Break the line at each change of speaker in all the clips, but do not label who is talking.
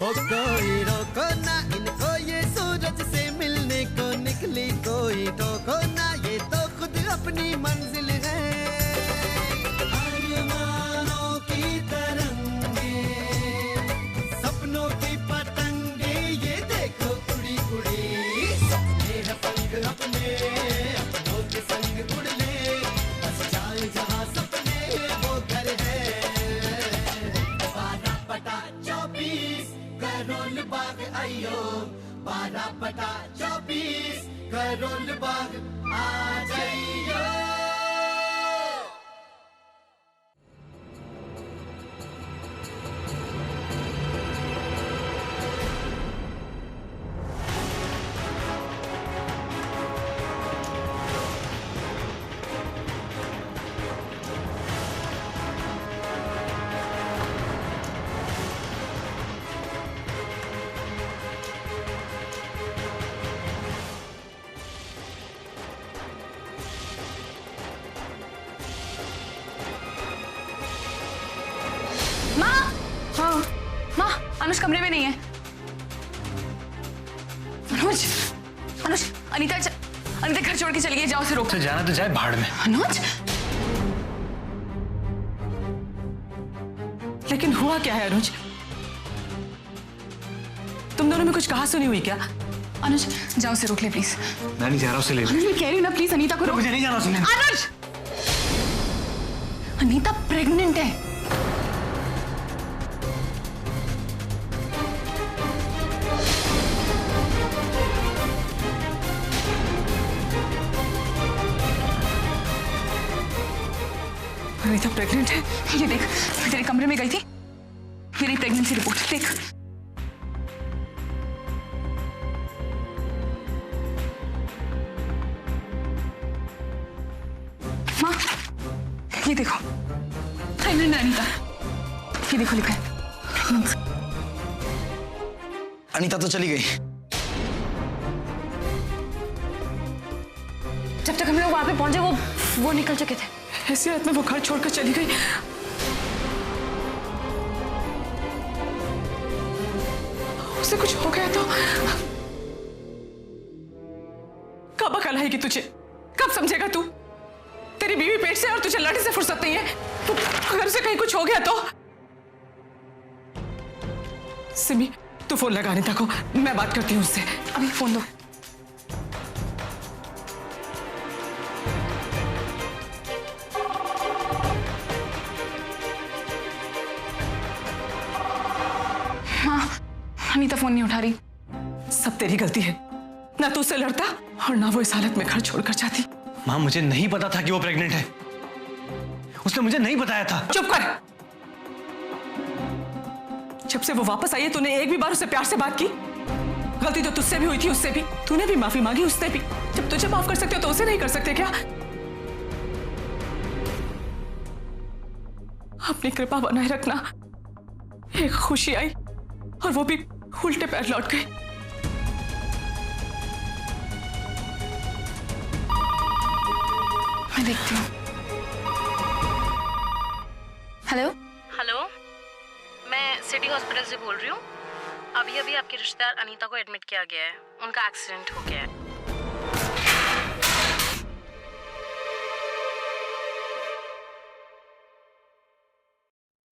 ओ कोई रोको ना इनको, ये सूरज से मिलने को निकली, कोई टोको ना, ये तो खुद अपनी मंजिल है। अरमानों की तरंगे, सपनों की पतंगे, ये देखो उड़ी उड़ी, सपने हैं पंख अपने, अपनों के संग उड़ ले, बस जाए जहां सपने वो घर है। 12/24 करोल बाग आइयो, 12/24 करोल बाग आ जाइयो।
अनुज कमरे में नहीं है। अनुज, अनुज, अनीता घर छोड़ के चली गई, जाओ से रोक।
तो जाना तो जाए भाड़ में।
अनुज,
लेकिन हुआ क्या है अनुज? तुम दोनों में कुछ कहा सुनी हुई क्या?
अनुज जाओ से रोक ले प्लीज।
मैं नहीं जा रहा उसे ले।
अनुज मैं कह रही हूँ ना, प्लीज अनीता को रोक।
मुझे नहीं जाना उसे लेने।
अनुज, अनीता प्रेग्नेंट है।
अनीता प्रेग्नेंट है?
ये देख, मैं तेरे कमरे में गई थी, मेरी प्रेगनेंसी रिपोर्ट देख। माँ, ये देखो, प्रेग्नेंट है अनीता, ये देखो लिखा है।
अनीता तो चली गई।
जब तक हम लोग वहां पे पहुंचे वो निकल चुके थे।
ऐसी हालत में वो घर छोड़कर चली गई। उसे कुछ हो गया तो कब अकल आएगी तुझे? कब समझेगा तू? तेरी बीवी पेट से और तुझे लड़ने से फुर्सत नहीं है। तो अगर उसे कहीं कुछ हो गया तो? सिमी, तू फोन लगा अनीता को, मैं बात करती हूँ उससे।
अभी फोन दो। अनीता फोन नहीं उठा रही।
सब तेरी गलती है, ना तू उससे लड़ता और ना वो इस हालत में घर छोड़कर जाती।
माँ मुझे नहीं पता था कि वो प्रेग्नेंट है, उसने मुझे नहीं बताया था।
चुप कर। जब से वो वापस आई है तूने एक भी बार उससे प्यार से बात की? गलती तो तुझसे भी हुई थी, उससे भी। तूने भी माफी मांगी, उससे भी। जब तुझे माफ कर सकते हो तो उसे नहीं कर सकते क्या? अपनी कृपा बनाए रखना। एक खुशी आई और वो भी उल्टे पैर लौट गई।
मैं देखती हूँ। हेलो
हेलो, मैं सिटी हॉस्पिटल से बोल रही हूँ। अभी अभी आपके रिश्तेदार अनीता को एडमिट किया गया है, उनका एक्सीडेंट हो गया है।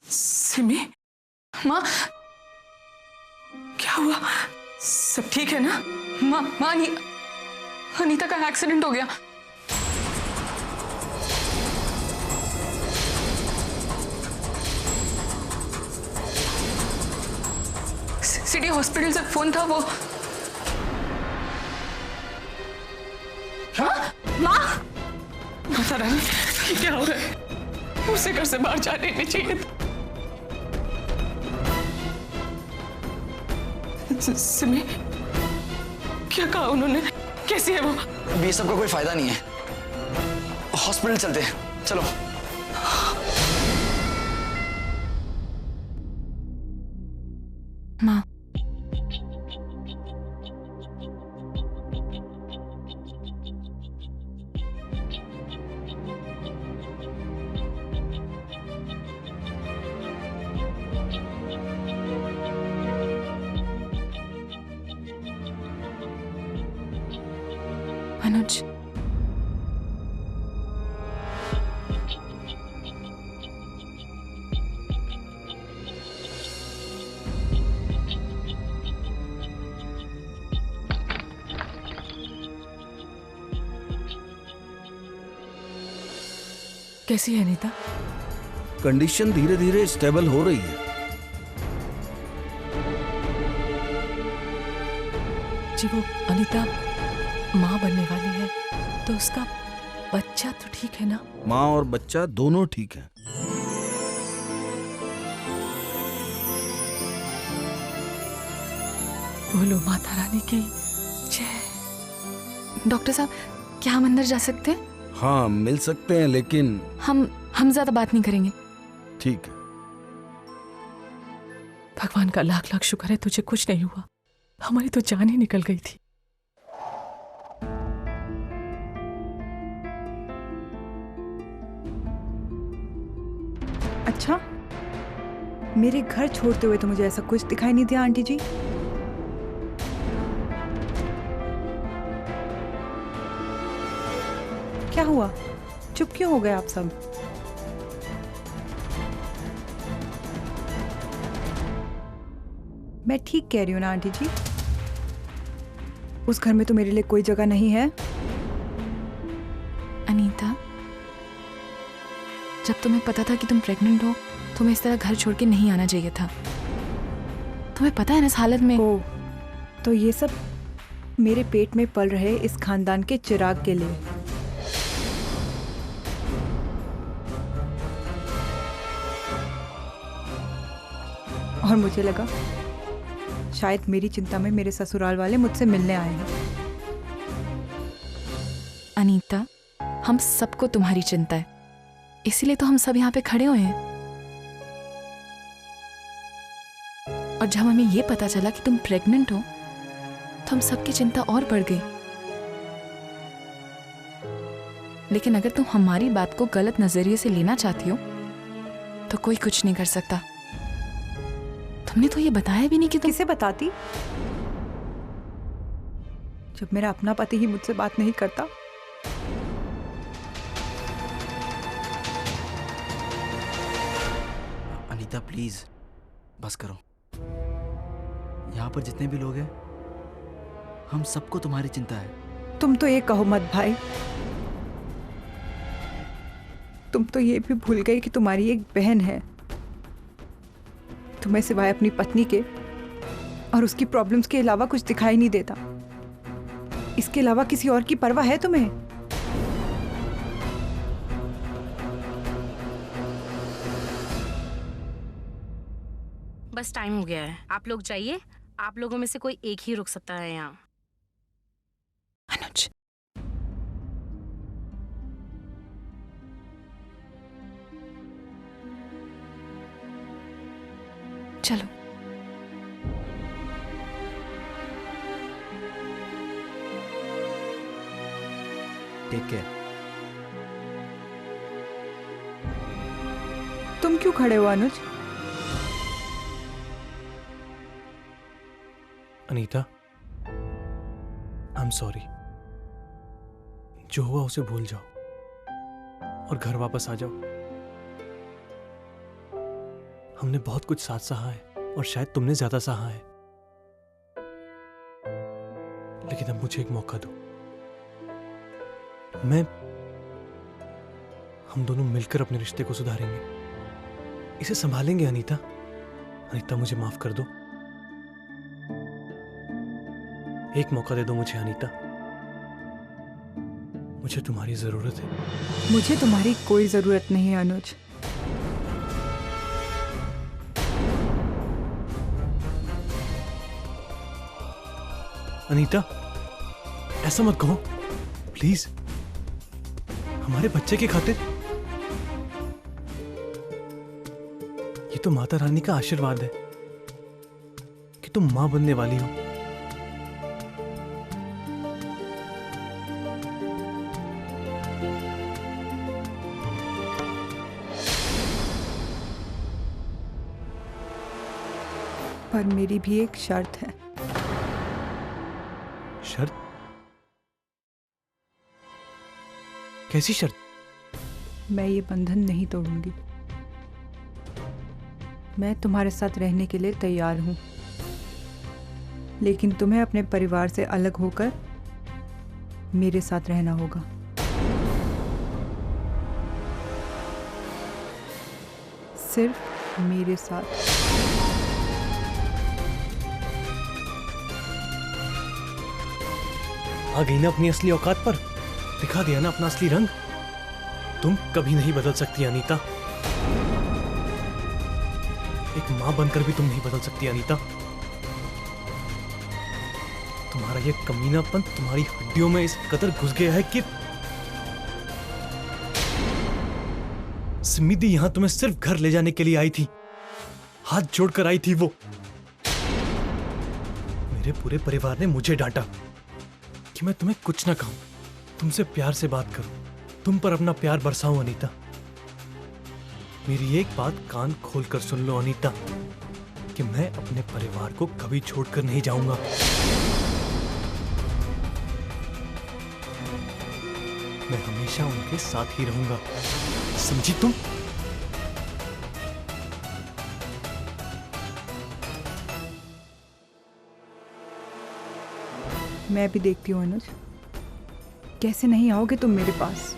सिमी,
माँ,
क्या हुआ? सब ठीक है ना?
माँ अनीता का एक्सीडेंट हो गया। सिटी हॉस्पिटल से फोन था। वो माँ,
पता नहीं क्या हो रहा है। उसे घर से बाहर जाने नहीं चाहिए था। सिमी, क्या कहा उन्होंने? कैसी है वो?
अब ये सब का कोई फायदा नहीं है, हॉस्पिटल चलते हैं, चलो।
माँ, अनुज,
कैसी है अनीता?
कंडीशन धीरे धीरे स्टेबल हो रही है।
जी वो अनीता माँ बनने वाली है, तो उसका बच्चा तो ठीक है ना?
माँ और बच्चा दोनों ठीक हैं।
बोलो माता रानी की जय।
डॉक्टर साहब, क्या हम अंदर जा सकते हैं?
हाँ मिल सकते हैं, लेकिन
हम ज्यादा बात नहीं करेंगे।
ठीक है।
भगवान का लाख लाख शुक्र है तुझे कुछ नहीं हुआ, हमारी तो जान ही निकल गई थी।
अच्छा, मेरे घर छोड़ते हुए तो मुझे ऐसा कुछ दिखाई नहीं दिया आंटी जी। क्या हुआ, चुप क्यों हो गए आप सब? मैं ठीक कह रही हूँ ना आंटी जी? उस घर में तो मेरे लिए कोई जगह नहीं है।
अनीता, जब तुम्हें पता था कि तुम प्रेग्नेंट हो, तुम्हें इस तरह घर छोड़ के नहीं आना चाहिए था। तुम्हें पता है ना इस हालत में।
ओ, तो ये सब मेरे पेट में पल रहे इस खानदान के चिराग के लिए। और मुझे लगा शायद मेरी चिंता में मेरे ससुराल वाले मुझसे मिलने आए हैं।
अनीता, हम सबको तुम्हारी चिंता है, इसीलिए तो हम सब यहाँ पे खड़े हुए हैं। और जब हमें ये पता चला कि तुम प्रेग्नेंट हो, तो हम सबकी चिंता और बढ़ गई। लेकिन अगर तुम हमारी बात को गलत नजरिए से लेना चाहती हो, तो कोई कुछ नहीं कर सकता। तुमने तो ये बताया भी नहीं कि तुम।
किसे बताती, जब मेरा अपना पति ही मुझसे बात नहीं करता।
अनीता प्लीज बस करो। यहाँ पर जितने भी लोग हैं, हम सबको तुम्हारी चिंता है।
तुम तो ये कहो मत भाई, तुम तो ये भी भूल गई कि तुम्हारी एक बहन है। तुम्हें सिवाय अपनी पत्नी के और उसकी प्रॉब्लम्स के अलावा कुछ दिखाई नहीं देता। इसके अलावा किसी और की परवाह है तुम्हें?
बस टाइम हो गया है, आप लोग जाइए। आप लोगों में से कोई एक ही रुक सकता है यहाँ।
अनुज, चलो।
Take care.
तुम क्यों खड़े हो Anuj?
Anita, I am sorry. जो हुआ उसे भूल जाओ और घर वापस आ जाओ। हमने बहुत कुछ साथ सहा है और शायद तुमने ज्यादा सहा है, लेकिन अब मुझे एक मौका दो। हम दोनों मिलकर अपने रिश्ते को सुधारेंगे, इसे संभालेंगे। अनीता, अनीता मुझे माफ कर दो। एक मौका दे दो मुझे अनीता, मुझे तुम्हारी जरूरत है।
मुझे तुम्हारी कोई जरूरत नहीं है अनुज।
अनीता, ऐसा मत कहो प्लीज। हमारे बच्चे की खातिर। ये तो माता रानी का आशीर्वाद है कि तुम मां बनने वाली हो।
पर मेरी भी एक शर्त है।
शर्त? कैसी शर्त?
मैं ये बंधन नहीं तोड़ूंगी। मैं तुम्हारे साथ रहने के लिए तैयार हूं, लेकिन तुम्हें अपने परिवार से अलग होकर मेरे साथ रहना होगा। सिर्फ मेरे साथ।
आ गई ना अपनी असली औकात पर, दिखा दिया ना अपना असली रंग। तुम कभी नहीं बदल सकती अनीता। एक मां बनकर भी तुम नहीं बदल सकती अनीता। तुम्हारा ये कमीनापन तुम्हारी हड्डियों में इस कदर घुस गया है कि स्मिति यहां तुम्हें सिर्फ घर ले जाने के लिए आई थी। हाथ जोड़कर आई थी वो। मेरे पूरे परिवार ने मुझे डांटा कि मैं तुम्हें कुछ ना कहूं, तुमसे प्यार से बात करूं, तुम पर अपना प्यार बरसाऊं अनीता। मेरी एक बात कान खोलकर सुन लो अनीता, कि मैं अपने परिवार को कभी छोड़कर नहीं जाऊंगा। मैं हमेशा उनके साथ ही रहूंगा, समझी तुम?
मैं भी देखती हूँ अनुज, कैसे नहीं आओगे तुम मेरे पास।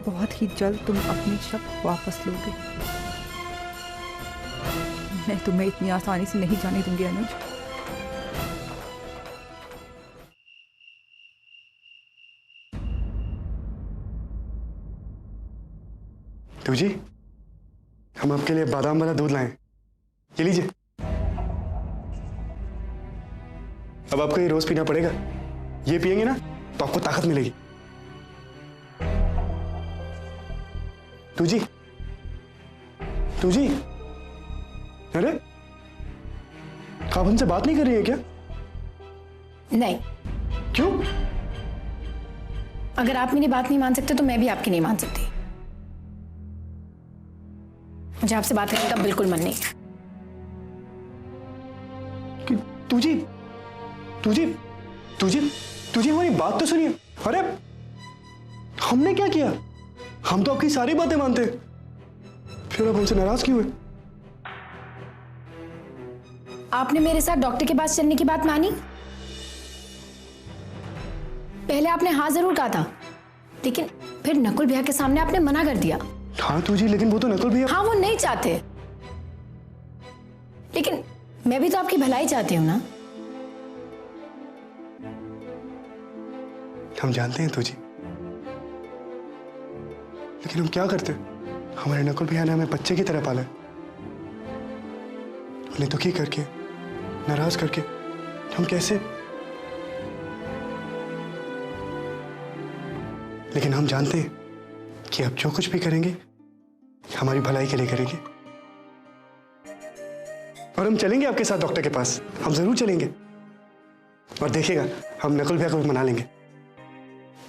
बहुत ही जल्द तुम अपने शब्द वापस लोगे। मैं तुम्हें इतनी आसानी से नहीं जाने दूंगी अनुज।
तुझी, हम आपके लिए बादाम वाला दूध लाए, ये लीजिए। अब आपको ये रोज पीना पड़ेगा। ये पिएंगे ना तो आपको ताकत मिलेगी। तुझी, तुझी, अरे आप हमसे बात नहीं कर रही है क्या?
नहीं।
क्यों?
अगर आप मेरी बात नहीं मान सकते तो मैं भी आपकी नहीं मान सकती। मुझे आपसे बात करने का बिल्कुल मन नहीं है।
तुझी, तुझी, तुझी, तुझी हमारी बात तो सुनिए। अरे हमने क्या किया? हम तो आपकी सारी बातें मानते हैं, फिर आप हमसे नाराज क्यों हैं?
आपने मेरे साथ डॉक्टर के पास चलने की बात मानी। पहले आपने हाँ जरूर कहा था, लेकिन फिर नकुल भैया के सामने आपने मना कर दिया।
हाँ तुझी, लेकिन वो तो नकुल भैया।
हाँ वो नहीं चाहते, लेकिन मैं भी तो आपकी भलाई चाहती हूँ ना।
हम जानते हैं तुझी, लेकिन हम क्या करते? हमारे नकुल भैया ने हमें बच्चे की तरह पाला है। उन्हें दुखी करके, नाराज करके हम कैसे? लेकिन हम जानते हैं कि अब जो कुछ भी करेंगे हमारी भलाई के लिए करेंगे। और हम चलेंगे आपके साथ डॉक्टर के पास, हम जरूर चलेंगे। और देखिएगा, हम नकुल भैया को भी मना लेंगे।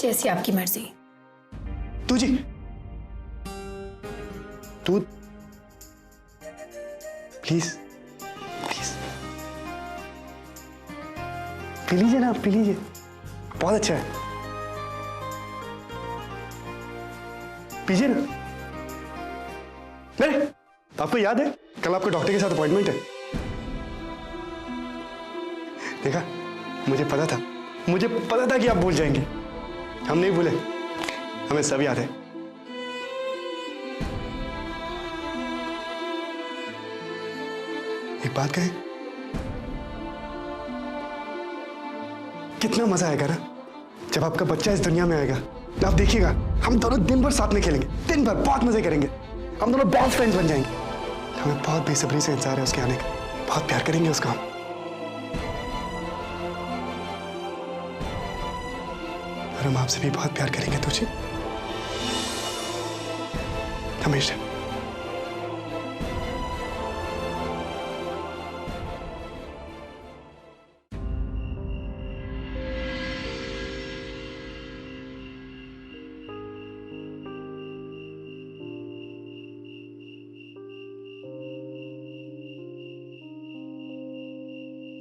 जैसी आपकी मर्जी।
तुझी, तू प्लीज प्लीज पी लीजिए ना, पी लीजिए, बहुत अच्छा है, पीजिए ना। नहीं, आपको याद है कल आपको डॉक्टर के साथ अपॉइंटमेंट है? देखा, मुझे पता था कि आप भूल जाएंगे। हम नहीं भूले, हमें सब याद है। एक बात कहें, कितना मजा आएगा ना जब आपका बच्चा इस दुनिया में आएगा। आप देखिएगा, हम दोनों दिन भर साथ में खेलेंगे, दिन भर बहुत मजे करेंगे, हम दोनों बेस्ट फ्रेंड्स बन जाएंगे। हमें बहुत बेसब्री से इंतजार है उसके आने का, बहुत प्यार करेंगे उसका हम। और हम आपसे भी बहुत प्यार करेंगे तुझे, हमेशा।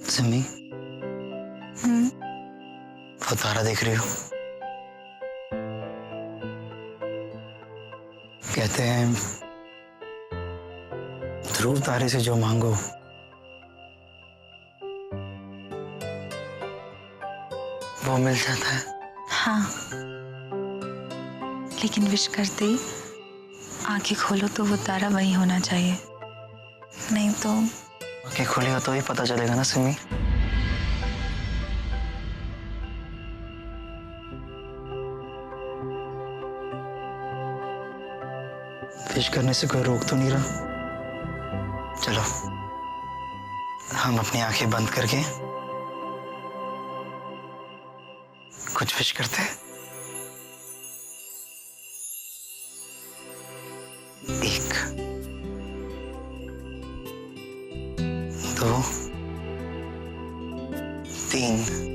सिमी, वो तारा देख रही हो?
कहते हैं ध्रुव तारे से जो मांगो वो मिल जाता है।
हाँ, लेकिन विश करते ही आंखें खोलो तो वो तारा वही होना चाहिए, नहीं तो।
आंखें खोली हो तो ही पता चलेगा ना सिमी। विश करने से कोई रोक तो नहीं रहा। चलो हम अपनी आंखें बंद करके कुछ विश करते हैं। 1 2 3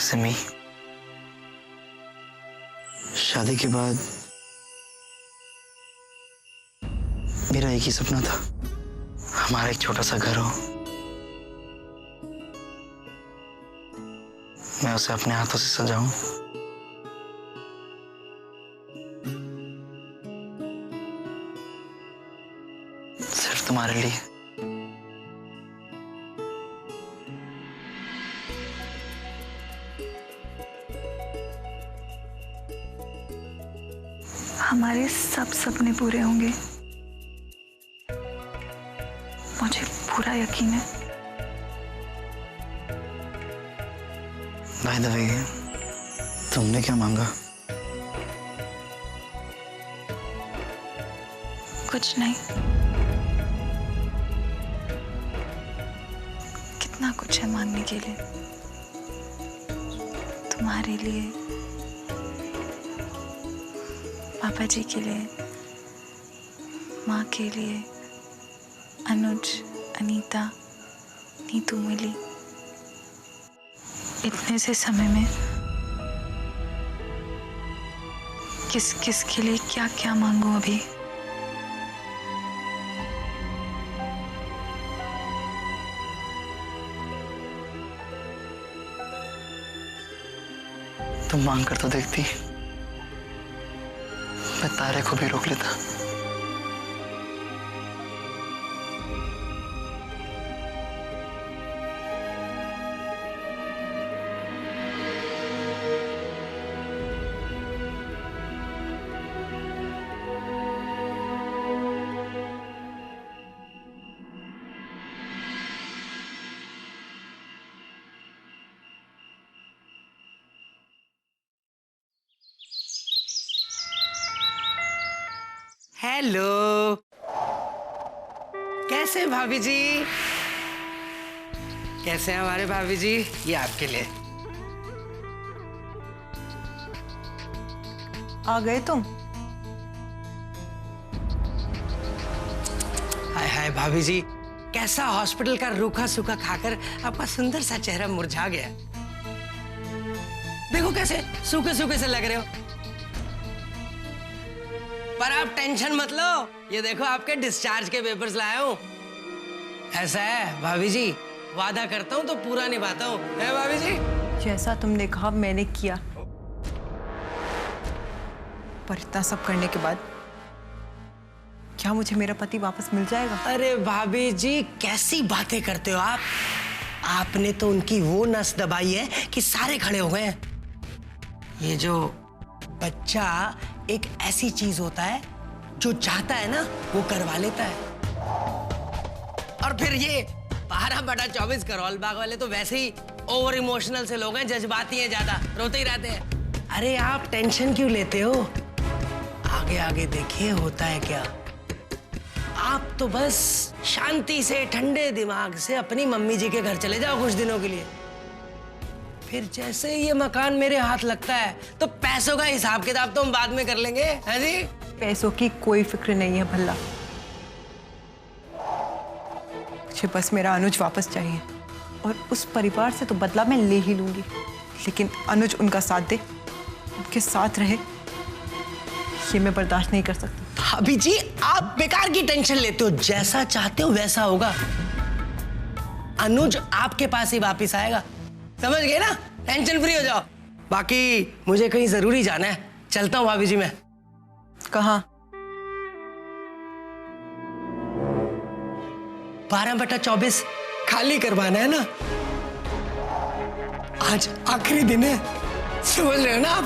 सिमी, शादी के बाद मेरा एक ही सपना था, हमारा एक छोटा सा घर हो। मैं उसे अपने हाथों से सजाऊं। सिर्फ तुम्हारे लिए।
हमारे सब सपने पूरे होंगे, मुझे पूरा यकीन है।
बाय द वे, तुमने क्या मांगा?
कुछ नहीं। कितना कुछ है मांगने के लिए, तुम्हारे लिए, पापा जी के लिए, माँ के लिए, अनुज, अनीता, नीतू, मिली। इतने से समय में किस किस के लिए क्या क्या मांगू अभी।
तुम मांग कर तो देखती, मैं तारे को भी रोक लेता।
हेलो, कैसे भाभी जी? कैसे हैं हमारे भाभी जी? ये आपके लिए।
आ गए तुम?
हाय हाय भाभी जी, कैसा हॉस्पिटल का रूखा सूखा खाकर आपका सुंदर सा चेहरा मुरझा गया। देखो कैसे सूखे सूखे से लग रहे हो। पर आप टेंशन मत लो, ये देखो आपके डिस्चार्ज के पेपर्स लाया हूं। ऐसा है भाभी जी, वादा करता हूं तो पूरा निभाता हूं, है भाभी जी?
जैसा तुमने कहा मैंने किया, पर इतना सब करने के बाद क्या मुझे मेरा पति वापस मिल जाएगा?
अरे भाभी जी, कैसी बातें करते हो आप? आपने तो उनकी वो नस दबाई है कि सारे खड़े हो गए हैं। ये जो बच्चा एक ऐसी चीज होता है, जो चाहता है ना वो करवा लेता है। और फिर ये 12/24 करोल बाग वाले तो वैसे ही ओवर इमोशनल से लोग हैं, जज्बाती हैं, ज्यादा रोते ही रहते हैं। अरे आप टेंशन क्यों लेते हो? आगे आगे देखिए होता है क्या। आप तो बस शांति से ठंडे दिमाग से अपनी मम्मी जी के घर चले जाओ कुछ दिनों के लिए। फिर जैसे ही ये मकान मेरे हाथ लगता है तो पैसों का हिसाब किताब तो हम बाद में कर लेंगे, है जी?
पैसों की कोई फिक्र नहीं है भल्ला। मुझे बस मेरा अनुज वापस चाहिए, और उस परिवार से तो बदला मैं ले ही लूंगी, लेकिन अनुज उनका साथ दे, उनके साथ रहे, ये मैं बर्दाश्त नहीं कर सकती।
भाभी जी, आप बेकार की टेंशन लेते हो, जैसा चाहते हो वैसा होगा। अनुज आपके पास ही वापस आएगा, समझ गए ना? टेंशन फ्री हो जाओ। बाकी मुझे कहीं जरूरी जाना है, चलता हूँ भाभी जी मैं।
कहाँ?
12/24 खाली करवाना है ना, आज आखिरी दिन है, समझ रहे हो ना आप?